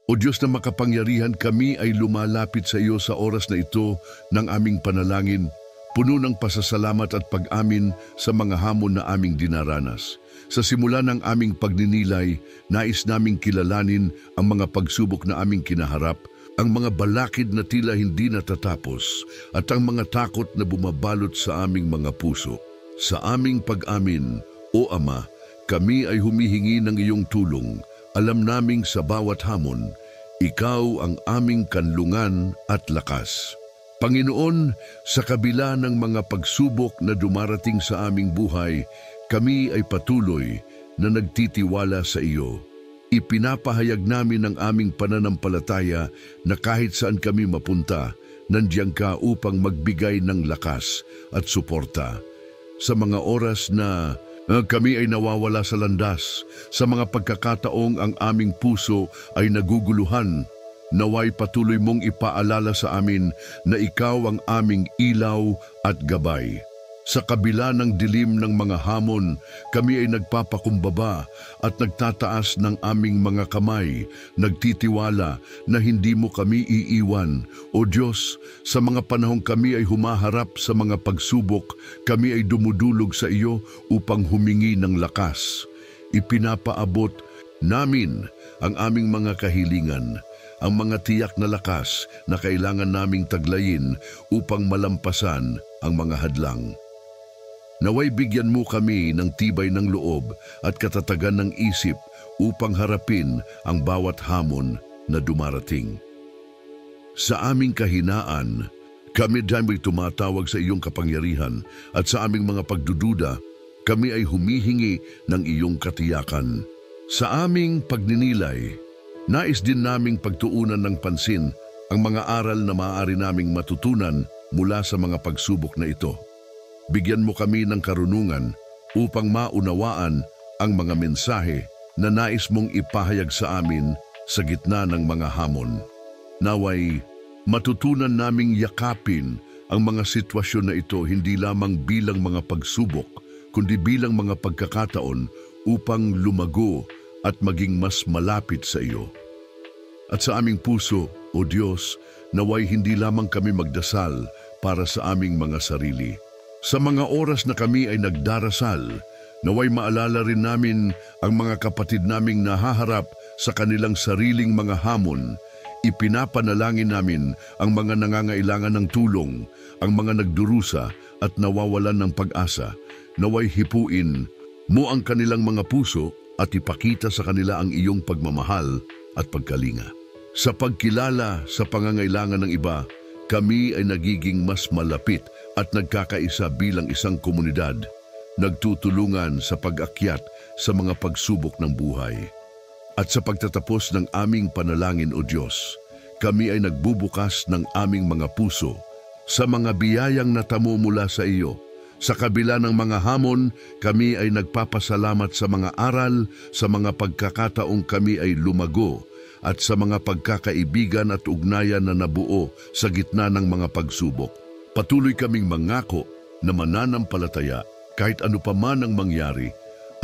O Diyos na makapangyarihan, kami ay lumalapit sa iyo sa oras na ito ng aming panalangin, puno ng pasasalamat at pag-amin sa mga hamon na aming dinaranas. Sa simula ng aming pagninilay, nais naming kilalanin ang mga pagsubok na aming kinaharap, ang mga balakid na tila hindi natatapos, at ang mga takot na bumabalot sa aming mga puso. Sa aming pag-amin, O Ama, kami ay humihingi ng iyong tulong. Alam naming sa bawat hamon, ikaw ang aming kanlungan at lakas. Panginoon, sa kabila ng mga pagsubok na dumarating sa aming buhay, kami ay patuloy na nagtitiwala sa iyo. Ipinapahayag namin ang aming pananampalataya na kahit saan kami mapunta, nandiyan ka upang magbigay ng lakas at suporta. Sa mga oras na kami ay nawawala sa landas, sa mga pagkakataong ang aming puso ay naguguluhan, naway patuloy mong ipaalala sa amin na ikaw ang aming ilaw at gabay. Sa kabila ng dilim ng mga hamon, kami ay nagpapakumbaba at nagtataas ng aming mga kamay, nagtitiwala na hindi mo kami iiwan. O Diyos, sa mga panahong kami ay humaharap sa mga pagsubok, kami ay dumudulog sa iyo upang humingi ng lakas. Ipinapaabot namin ang aming mga kahilingan, ang mga tiyak na lakas na kailangan naming taglayin upang malampasan ang mga hadlang. Naway bigyan mo kami ng tibay ng loob at katatagan ng isip upang harapin ang bawat hamon na dumarating. Sa aming kahinaan, kami dahil tumatawag sa iyong kapangyarihan at sa aming mga pagdududa, kami ay humihingi ng iyong katiyakan. Sa aming pagninilay, nais din naming pagtuunan ng pansin ang mga aral na maaari naming matutunan mula sa mga pagsubok na ito. Bigyan mo kami ng karunungan upang maunawaan ang mga mensahe na nais mong ipahayag sa amin sa gitna ng mga hamon. Naway, matutunan naming yakapin ang mga sitwasyon na ito hindi lamang bilang mga pagsubok, kundi bilang mga pagkakataon upang lumago at maging mas malapit sa iyo. At sa aming puso, O Diyos, naway hindi lamang kami magdasal para sa aming mga sarili. Sa mga oras na kami ay nagdarasal, naway maalala rin namin ang mga kapatid naming nahaharap sa kanilang sariling mga hamon. Ipinapanalangin namin ang mga nangangailangan ng tulong, ang mga nagdurusa at nawawalan ng pag-asa. Naway hipuin mo ang kanilang mga puso at ipakita sa kanila ang iyong pagmamahal at pagkalinga. Sa pagkilala sa pangangailangan ng iba, kami ay nagiging mas malapit at nagkakaisa bilang isang komunidad, nagtutulungan sa pag-akyat sa mga pagsubok ng buhay. At sa pagtatapos ng aming panalangin, O Diyos, kami ay nagbubukas ng aming mga puso sa mga biyayang natamo mula sa iyo. Sa kabila ng mga hamon, kami ay nagpapasalamat sa mga aral, sa mga pagkakataong kami ay lumago, at sa mga pagkakaibigan at ugnayan na nabuo sa gitna ng mga pagsubok. Patuloy kaming mangako na mananampalataya kahit ano pa man ang mangyari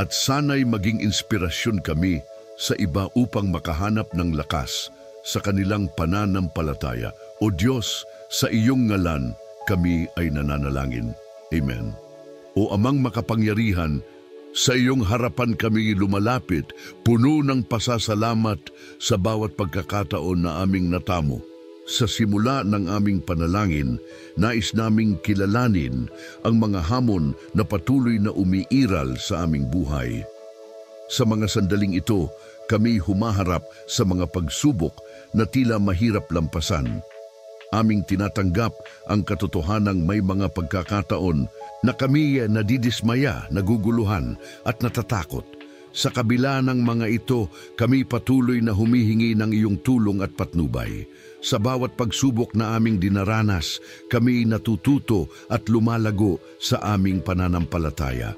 at sana'y maging inspirasyon kami sa iba upang makahanap ng lakas sa kanilang pananampalataya. O Diyos, sa iyong ngalan kami ay nananalangin. Amen. O Amang makapangyarihan, sa iyong harapan kami lumalapit, puno ng pasasalamat sa bawat pagkakataon na aming natamo. Sa simula ng aming panalangin, nais naming kilalanin ang mga hamon na patuloy na umiiral sa aming buhay. Sa mga sandaling ito, kami humaharap sa mga pagsubok na tila mahirap lampasan. Aming tinatanggap ang katotohanang may mga pagkakataon na kami nadidismaya, naguguluhan at natatakot. Sa kabila ng mga ito, kami patuloy na humihingi ng iyong tulong at patnubay. Sa bawat pagsubok na aming dinaranas, kami natututo at lumalago sa aming pananampalataya.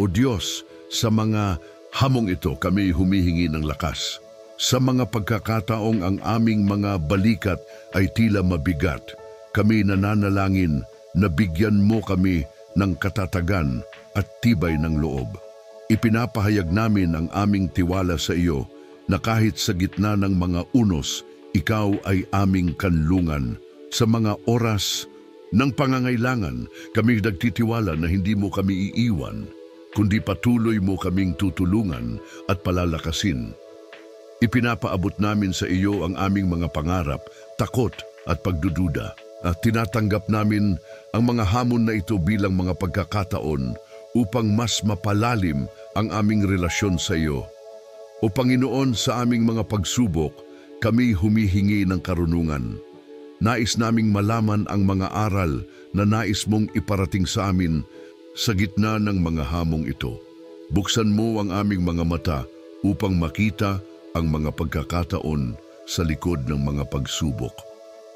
O Diyos, sa mga hamong ito kami humihingi ng lakas. Sa mga pagkakataong ang aming mga balikat ay tila mabigat, kami nananalangin na bigyan mo kami ng katatagan at tibay ng loob. Ipinapahayag namin ang aming tiwala sa iyo na kahit sa gitna ng mga unos, ikaw ay aming kanlungan. Sa mga oras ng pangangailangan, kami nagtitiwala na hindi mo kami iiwan, kundi patuloy mo kaming tutulungan at palalakasin. Ipinapaabot namin sa iyo ang aming mga pangarap, takot at pagdududa. At tinatanggap namin ang mga hamon na ito bilang mga pagkakataon upang mas mapalalim ang aming relasyon sa iyo. O Panginoon, sa aming mga pagsubok, kami humihingi ng karunungan. Nais naming malaman ang mga aral na nais mong iparating sa amin sa gitna ng mga hamong ito. Buksan mo ang aming mga mata upang makita ang mga pagkakataon sa likod ng mga pagsubok.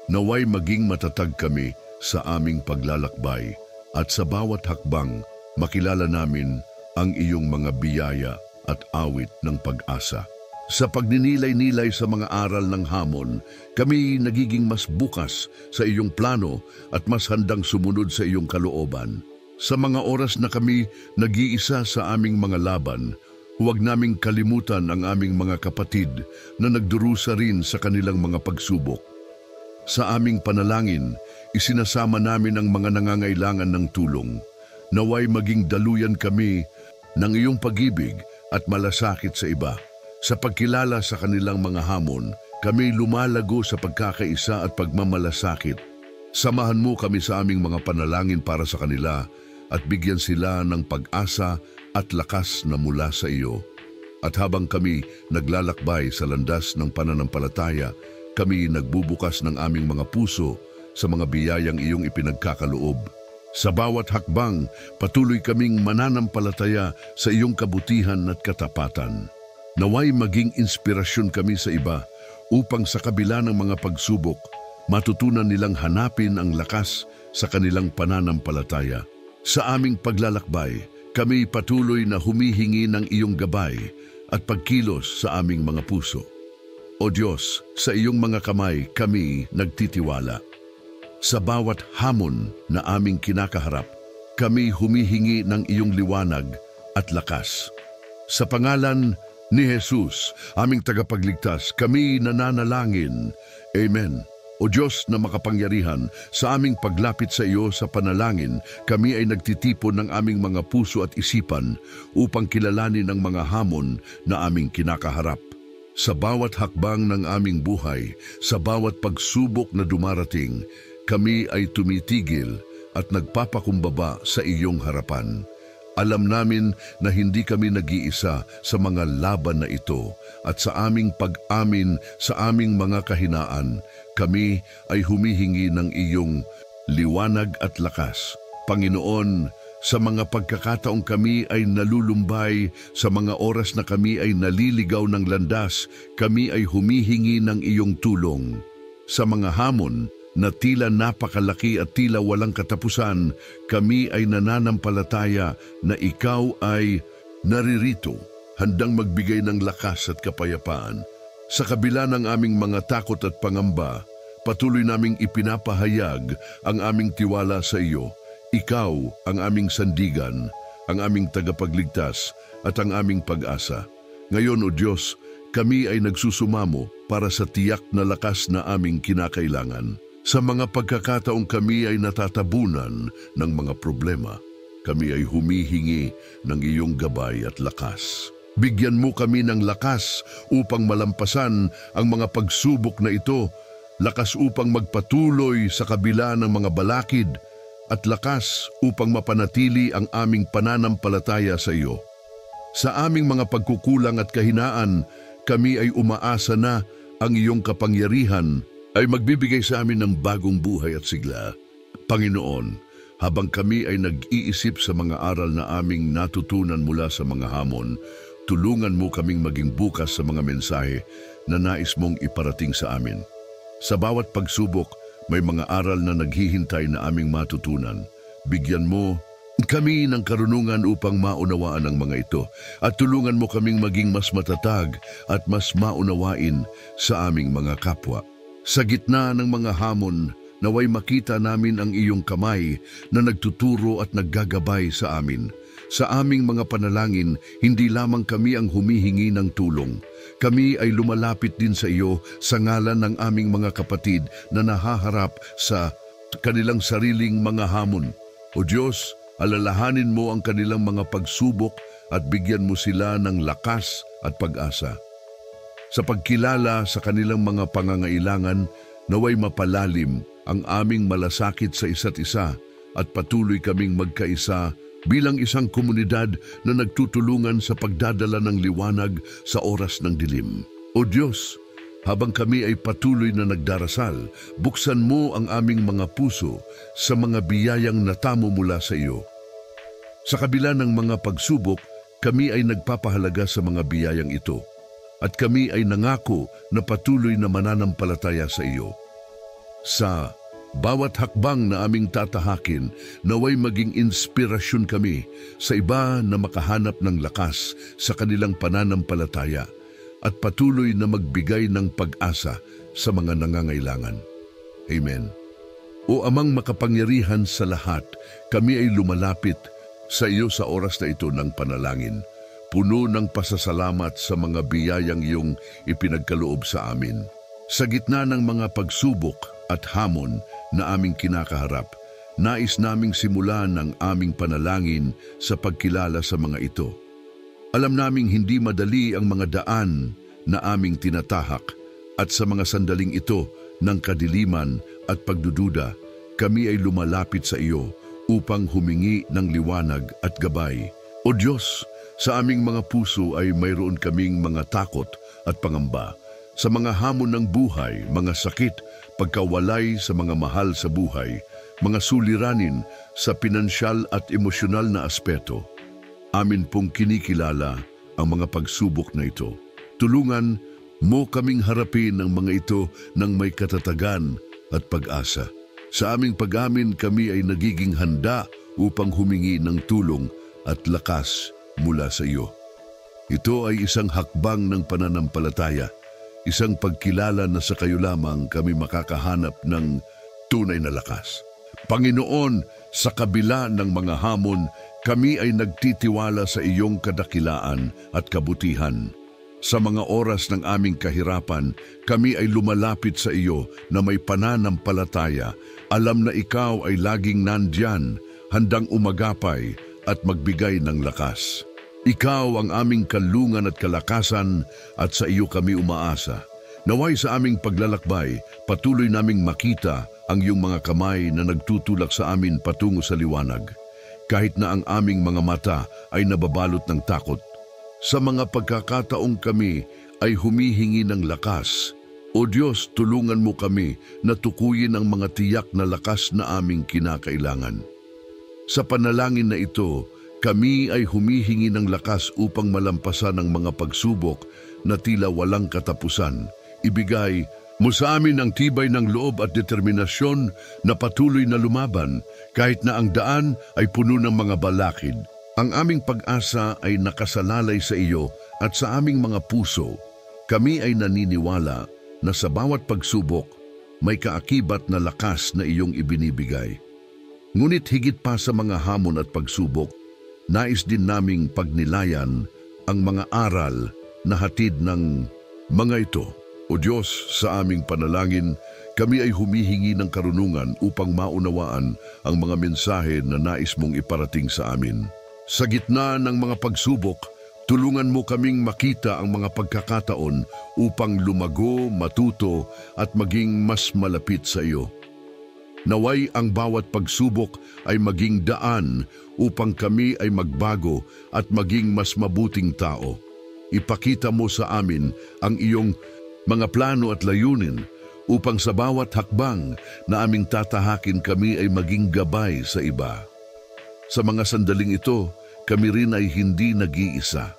Naway maging matatag kami sa aming paglalakbay at sa bawat hakbang makilala namin ang iyong mga biyaya at awit ng pag-asa. Sa pagninilay-nilay sa mga aral ng hamon, kami nagiging mas bukas sa iyong plano at mas handang sumunod sa iyong kalooban. Sa mga oras na kami nag-iisa sa aming mga laban, huwag naming kalimutan ang aming mga kapatid na nagdurusa rin sa kanilang mga pagsubok. Sa aming panalangin, isinasama namin ang mga nangangailangan ng tulong. Naway maging daluyan kami ng iyong pag-ibig at malasakit sa iba. Sa pagkilala sa kanilang mga hamon, kami lumalago sa pagkakaisa at pagmamalasakit. Samahan mo kami sa aming mga panalangin para sa kanila at bigyan sila ng pag-asa at lakas na mula sa iyo. At habang kami naglalakbay sa landas ng pananampalataya, kami nagbubukas ng aming mga puso sa mga biyayang iyong ipinagkakaloob. Sa bawat hakbang, patuloy kaming mananampalataya sa iyong kabutihan at katapatan. Naway maging inspirasyon kami sa iba upang sa kabila ng mga pagsubok, matutunan nilang hanapin ang lakas sa kanilang pananampalataya. Sa aming paglalakbay, kami patuloy na humihingi ng iyong gabay at pagkilos sa aming mga puso. O Diyos, sa iyong mga kamay kami nagtitiwala. Sa bawat hamon na aming kinakaharap, kami humihingi ng iyong liwanag at lakas. Sa pangalan ni Jesus, aming tagapagligtas, kami nananalangin. Amen. O Diyos na makapangyarihan, sa aming paglapit sa iyo sa panalangin, kami ay nagtitipon ng aming mga puso at isipan upang kilalanin ang mga hamon na aming kinakaharap. Sa bawat hakbang ng aming buhay, sa bawat pagsubok na dumarating, kami ay tumitigil at nagpapakumbaba sa iyong harapan. Alam namin na hindi kami nag-iisa sa mga laban na ito at sa aming pag-amin sa aming mga kahinaan, kami ay humihingi ng iyong liwanag at lakas. Panginoon, sa mga pagkakataong kami ay nalulumbay, sa mga oras na kami ay naliligaw ng landas, kami ay humihingi ng iyong tulong. Sa mga hamon na tila napakalaki at tila walang katapusan, kami ay nananampalataya na ikaw ay naririto, handang magbigay ng lakas at kapayapaan. Sa kabila ng aming mga takot at pangamba, patuloy naming ipinapahayag ang aming tiwala sa iyo. Ikaw ang aming sandigan, ang aming tagapagligtas at ang aming pag-asa. Ngayon, O Diyos, kami ay nagsusumamo para sa tiyak na lakas na aming kinakailangan. Sa mga pagkakataong kami ay natatabunan ng mga problema, kami ay humihingi ng iyong gabay at lakas. Bigyan mo kami ng lakas upang malampasan ang mga pagsubok na ito, lakas upang magpatuloy sa kabila ng mga balakid, at lakas upang mapanatili ang aming pananampalataya sa iyo. Sa aming mga pagkukulang at kahinaan, kami ay umaasa na ang iyong kapangyarihan ay magbibigay sa amin ng bagong buhay at sigla. Panginoon, habang kami ay nag-iisip sa mga aral na aming natutunan mula sa mga hamon, tulungan mo kaming maging bukas sa mga mensahe na nais mong iparating sa amin. Sa bawat pagsubok, may mga aral na naghihintay na aming matutunan. Bigyan mo kami ng karunungan upang maunawaan ang mga ito at tulungan mo kaming maging mas matatag at mas maunawain sa aming mga kapwa. Sa gitna ng mga hamon, naway makita namin ang iyong kamay na nagtuturo at naggagabay sa amin. Sa aming mga panalangin, hindi lamang kami ang humihingi ng tulong. kami ay lumalapit din sa iyo sa ngalan ng aming mga kapatid na nahaharap sa kanilang sariling mga hamon. O Diyos, alalahanin mo ang kanilang mga pagsubok at bigyan mo sila ng lakas at pag-asa. Sa pagkilala sa kanilang mga pangangailangan, naway mapalalim ang aming malasakit sa isa't isa at patuloy kaming magkaisa bilang isang komunidad na nagtutulungan sa pagdadala ng liwanag sa oras ng dilim. O Diyos, habang kami ay patuloy na nagdarasal, buksan mo ang aming mga puso sa mga biyayang natamo mula sa iyo. Sa kabila ng mga pagsubok, kami ay nagpapahalaga sa mga biyayang ito at kami ay nangako na patuloy na mananampalataya sa iyo. Sa bawat hakbang na aming tatahakin, naway maging inspirasyon kami sa iba na makahanap ng lakas sa kanilang pananampalataya at patuloy na magbigay ng pag-asa sa mga nangangailangan. Amen. O Amang makapangyarihan sa lahat, kami ay lumalapit sa iyo sa oras na ito ng panalangin, puno ng pasasalamat sa mga biyayang iyong ipinagkaloob sa amin. Sa gitna ng mga pagsubok at hamon na aming kinakaharap, nais naming simulan ang aming panalangin sa pagkilala sa mga ito. Alam naming hindi madali ang mga daan na aming tinatahak at sa mga sandaling ito ng kadiliman at pagdududa, kami ay lumalapit sa iyo upang humingi ng liwanag at gabay. O Diyos, sa aming mga puso ay mayroon kaming mga takot at pangamba sa mga hamon ng buhay, mga sakit, pagkawalay sa mga mahal sa buhay, mga suliranin sa pinansyal at emosyonal na aspeto. Amin pong kinikilala ang mga pagsubok na ito. Tulungan mo kaming harapin ang mga ito ng may katatagan at pag-asa. Sa aming pag-amin, kami ay nagiging handa upang humingi ng tulong at lakas mula sa iyo. Ito ay isang hakbang ng pananampalataya, isang pagkilala na sa kayo lamang kami makakahanap ng tunay na lakas. Panginoon, sa kabila ng mga hamon, kami ay nagtitiwala sa iyong kadakilaan at kabutihan. Sa mga oras ng aming kahirapan, kami ay lumalapit sa iyo na may pananampalataya. Alam na ikaw ay laging nandyan, handang umagapay at magbigay ng lakas. Ikaw ang aming kalungan at kalakasan at sa iyo kami umaasa. Naway sa aming paglalakbay, patuloy naming makita ang iyong mga kamay na nagtutulak sa amin patungo sa liwanag. Kahit na ang aming mga mata ay nababalot ng takot. Sa mga pagkakataong kami ay humihingi ng lakas, O Diyos, tulungan mo kami na tukuyin ang mga tiyak na lakas na aming kinakailangan. Sa panalangin na ito, kami ay humihingi ng lakas upang malampasan ang mga pagsubok na tila walang katapusan. Ibigay mo sa amin ang tibay ng loob at determinasyon na patuloy na lumaban kahit na ang daan ay puno ng mga balakid. Ang aming pag-asa ay nakasalalay sa iyo at sa aming mga puso. Kami ay naniniwala na sa bawat pagsubok may kaakibat na lakas na iyong ibinibigay. Ngunit higit pa sa mga hamon at pagsubok, nais din naming pagnilayan ang mga aral na hatid ng mga ito. O Diyos, sa aming panalangin, kami ay humihingi ng karunungan upang maunawaan ang mga mensahe na nais mong iparating sa amin. Sa gitna ng mga pagsubok, tulungan mo kaming makita ang mga pagkakataon upang lumago, matuto at maging mas malapit sa iyo. Naway ang bawat pagsubok ay maging daan upang kami ay magbago at maging mas mabuting tao. Ipakita mo sa amin ang iyong mga plano at layunin upang sa bawat hakbang na aming tatahakin kami ay maging gabay sa iba. Sa mga sandaling ito, kami rin ay hindi nag-iisa.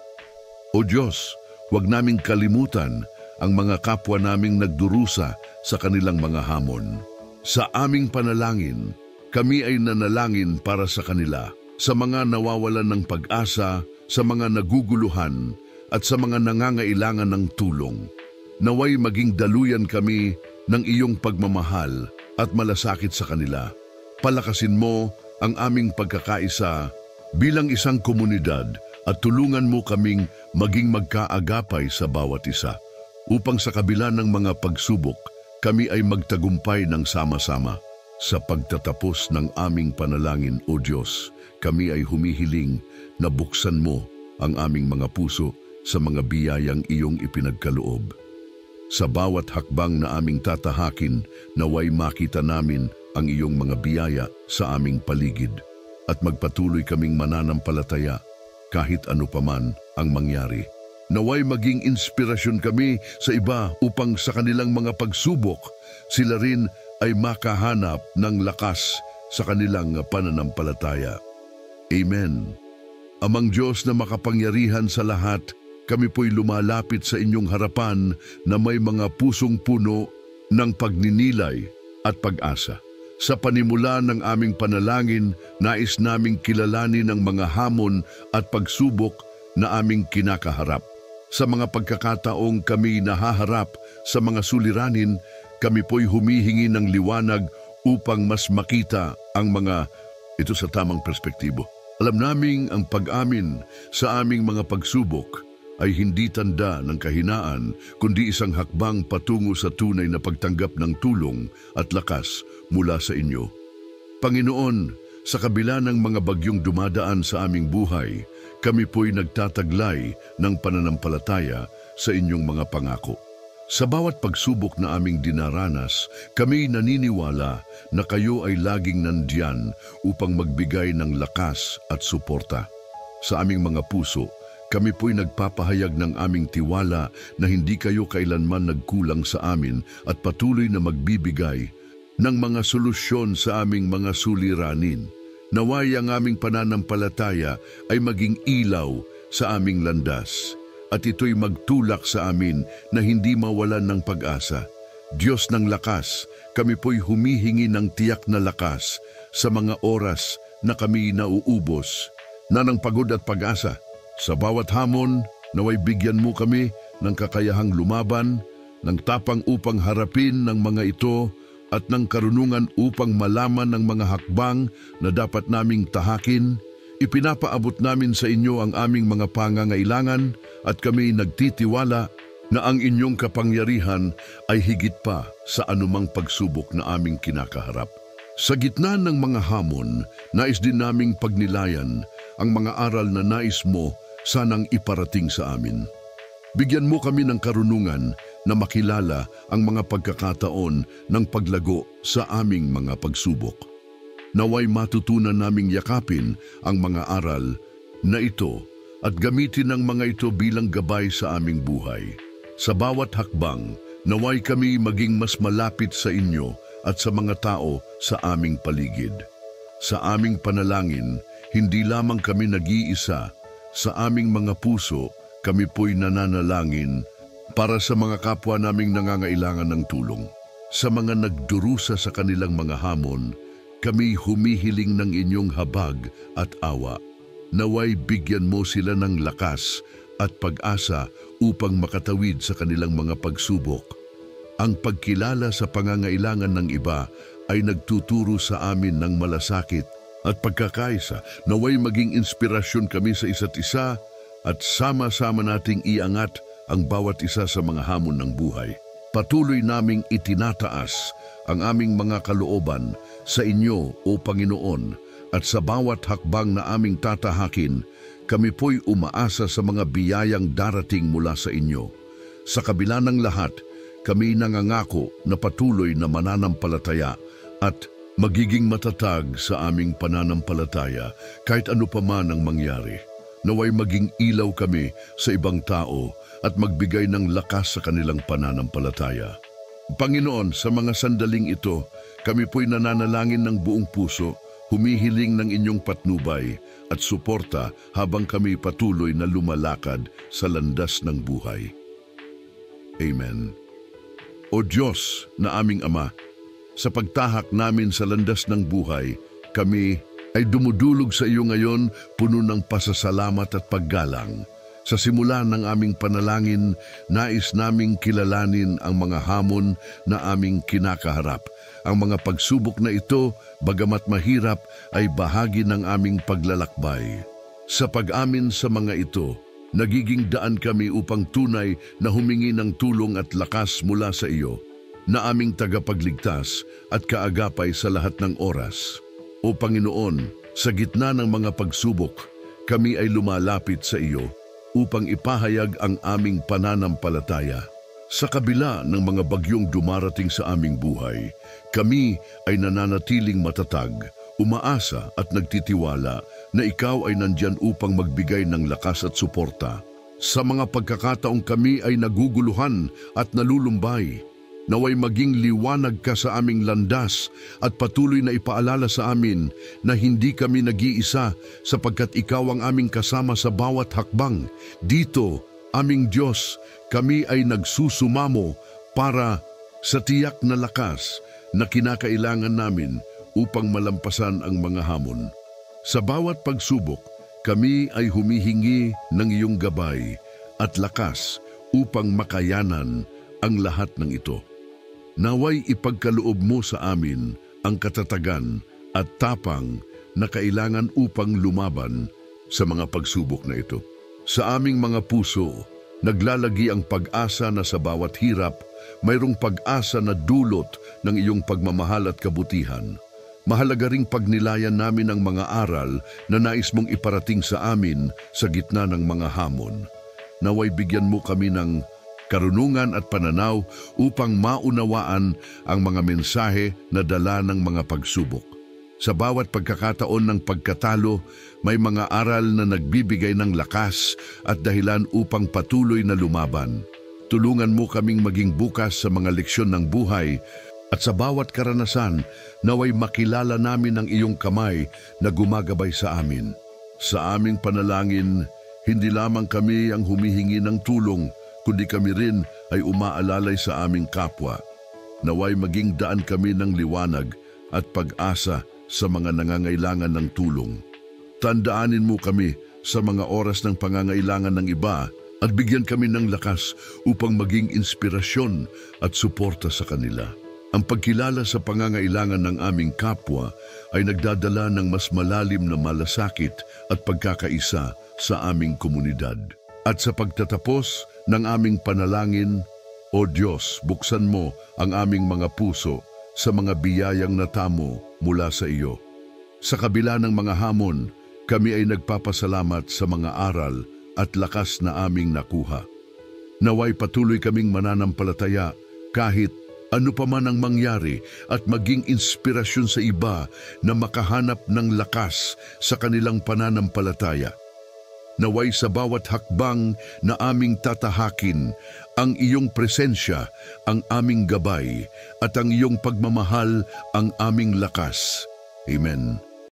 O Diyos, huwag naming kalimutan ang mga kapwa naming nagdurusa sa kanilang mga hamon. Sa aming panalangin, kami ay nanalangin para sa kanila, sa mga nawawalan ng pag-asa, sa mga naguguluhan, at sa mga nangangailangan ng tulong. Naway maging daluyan kami ng iyong pagmamahal at malasakit sa kanila. Palakasin mo ang aming pagkakaisa bilang isang komunidad at tulungan mo kaming maging magkaagapay sa bawat isa, upang sa kabila ng mga pagsubok, kami ay magtagumpay ng sama-sama. Sa pagtatapos ng aming panalangin, O Diyos, kami ay humihiling na buksan mo ang aming mga puso sa mga biyayang iyong ipinagkaloob. Sa bawat hakbang na aming tatahakin, naway makita namin ang iyong mga biyaya sa aming paligid at magpatuloy kaming mananampalataya kahit ano paman ang mangyari. Naway maging inspirasyon kami sa iba upang sa kanilang mga pagsubok, sila rin ay makahanap ng lakas sa kanilang pananampalataya. Amen. Amang Diyos na makapangyarihan sa lahat, kami po'y lumalapit sa inyong harapan na may mga pusong puno ng pagninilay at pag-asa. Sa panimula ng aming panalangin, nais naming kilalanin ang mga hamon at pagsubok na aming kinakaharap. Sa mga pagkakataong kami nahaharap sa mga suliranin, kami po'y humihingi ng liwanag upang mas makita ang mga ito sa tamang perspektibo. Alam naming ang pag-amin sa aming mga pagsubok ay hindi tanda ng kahinaan, kundi isang hakbang patungo sa tunay na pagtanggap ng tulong at lakas mula sa inyo. Panginoon, sa kabila ng mga bagyong dumadaan sa aming buhay, kami po'y nagtataglay ng pananampalataya sa inyong mga pangako. Sa bawat pagsubok na aming dinaranas, kami naniniwala na kayo ay laging nandiyan upang magbigay ng lakas at suporta. Sa aming mga puso, kami po'y nagpapahayag ng aming tiwala na hindi kayo kailanman nagkulang sa amin at patuloy na magbibigay ng mga solusyon sa aming mga suliranin. Naway ang aming pananampalataya ay maging ilaw sa aming landas at ito'y magtulak sa amin na hindi mawalan ng pag-asa. Diyos ng lakas, kami po'y humihingi ng tiyak na lakas sa mga oras na kami nauubos na ng pagod at pag-asa. Sa bawat hamon, naway bigyan mo kami ng kakayahang lumaban, ng tapang upang harapin ng mga ito at ng karunungan upang malaman ng mga hakbang na dapat naming tahakin. Ipinapaabot namin sa inyo ang aming mga pangangailangan at kami nagtitiwala na ang inyong kapangyarihan ay higit pa sa anumang pagsubok na aming kinakaharap. Sa gitna ng mga hamon, nais din naming pagnilayan ang mga aral na nais mo sanang iparating sa amin. Bigyan mo kami ng karunungan na makilala ang mga pagkakataon ng paglago sa aming mga pagsubok. Naway matutunan naming yakapin ang mga aral na ito at gamitin ang mga ito bilang gabay sa aming buhay. Sa bawat hakbang, naway kami maging mas malapit sa inyo at sa mga tao sa aming paligid. Sa aming panalangin, hindi lamang kami nag-iisa. Sa aming mga puso, kami po'y nananalangin para sa mga kapwa naming nangangailangan ng tulong. Sa mga nagdurusa sa kanilang mga hamon, kami humihiling ng inyong habag at awa. Naway bigyan mo sila ng lakas at pag-asa upang makatawid sa kanilang mga pagsubok. Ang pagkilala sa pangangailangan ng iba ay nagtuturo sa amin ng malasakit at pagkakaisa. Naway maging inspirasyon kami sa isa't isa at sama-sama nating iangat ang bawat isa sa mga hamon ng buhay. Patuloy naming itinataas ang aming mga kalooban sa inyo, O Panginoon, at sa bawat hakbang na aming tatahakin, kami po'y umaasa sa mga biyayang darating mula sa inyo. Sa kabila ng lahat, kami nangangako na patuloy na mananampalataya at magiging matatag sa aming pananampalataya kahit ano pa man ang mangyari. Naway maging ilaw kami sa ibang tao at magbigay ng lakas sa kanilang pananampalataya. Panginoon, sa mga sandaling ito, kami po'y nananalangin ng buong puso, humihiling ng inyong patnubay at suporta habang kami patuloy na lumalakad sa landas ng buhay. Amen. O Diyos na aming Ama, sa pagtahak namin sa landas ng buhay, kami ay dumudulog sa iyo ngayon puno ng pasasalamat at paggalang. Sa simula ng aming panalangin, nais naming kilalanin ang mga hamon na aming kinakaharap. Ang mga pagsubok na ito, bagamat mahirap, ay bahagi ng aming paglalakbay. Sa pag-amin sa mga ito, Nagiging daan kami upang tunay na humingi ng tulong at lakas mula sa iyo, na aming tagapagligtas at kaagapay sa lahat ng oras. O Panginoon, sa gitna ng mga pagsubok, kami ay lumalapit sa iyo upang ipahayag ang aming pananampalataya. Sa kabila ng mga bagyong dumarating sa aming buhay, kami ay nananatiling matatag, umaasa at nagtitiwala na ikaw ay nandyan upang magbigay ng lakas at suporta. Sa mga pagkakataong kami ay naguguluhan at nalulumbay, naway maging liwanag ka sa aming landas at patuloy na ipaalala sa amin na hindi kami nag-iisa sapagkat ikaw ang aming kasama sa bawat hakbang. Dito, aming Diyos, kami ay nagsusumamo para sa tiyak na lakas na kinakailangan namin upang malampasan ang mga hamon. Sa bawat pagsubok, kami ay humihingi ng iyong gabay at lakas upang makayanan ang lahat ng ito. Naway ipagkaloob mo sa amin ang katatagan at tapang na kailangan upang lumaban sa mga pagsubok na ito. Sa aming mga puso, naglalagi ang pag-asa na sa bawat hirap, mayroong pag-asa na dulot ng iyong pagmamahal at kabutihan. Mahalaga ring pagnilayan namin ang mga aral na nais mong iparating sa amin sa gitna ng mga hamon. Naway bigyan mo kami ng karunungan at pananaw upang maunawaan ang mga mensahe na dala ng mga pagsubok. Sa bawat pagkakataon ng pagkatalo, may mga aral na nagbibigay ng lakas at dahilan upang patuloy na lumaban. Tulungan mo kaming maging bukas sa mga leksyon ng buhay at sa bawat karanasan, naway makilala namin ang iyong kamay na gumagabay sa amin. Sa aming panalangin, hindi lamang kami ang humihingi ng tulong, kundi kami rin ay umaalalay sa aming kapwa. Naway maging daan kami ng liwanag at pag-asa sa mga nangangailangan ng tulong. Tandaanin mo kami sa mga oras ng pangangailangan ng iba at bigyan kami ng lakas upang maging inspirasyon at suporta sa kanila. Ang pagkilala sa pangangailangan ng aming kapwa ay nagdadala ng mas malalim na malasakit at pagkakaisa sa aming komunidad. At sa pagtatapos ng aming panalangin, O Diyos, buksan mo ang aming mga puso sa mga biyayang natamo mula sa iyo. Sa kabila ng mga hamon, kami ay nagpapasalamat sa mga aral at lakas na aming nakuha. Naway patuloy kaming mananampalataya kahit ano pa man ang mangyari at maging inspirasyon sa iba na makahanap ng lakas sa kanilang pananampalataya. Naway sa bawat hakbang na aming tatahakin, ang iyong presensya, ang aming gabay, at ang iyong pagmamahal, ang aming lakas. Amen.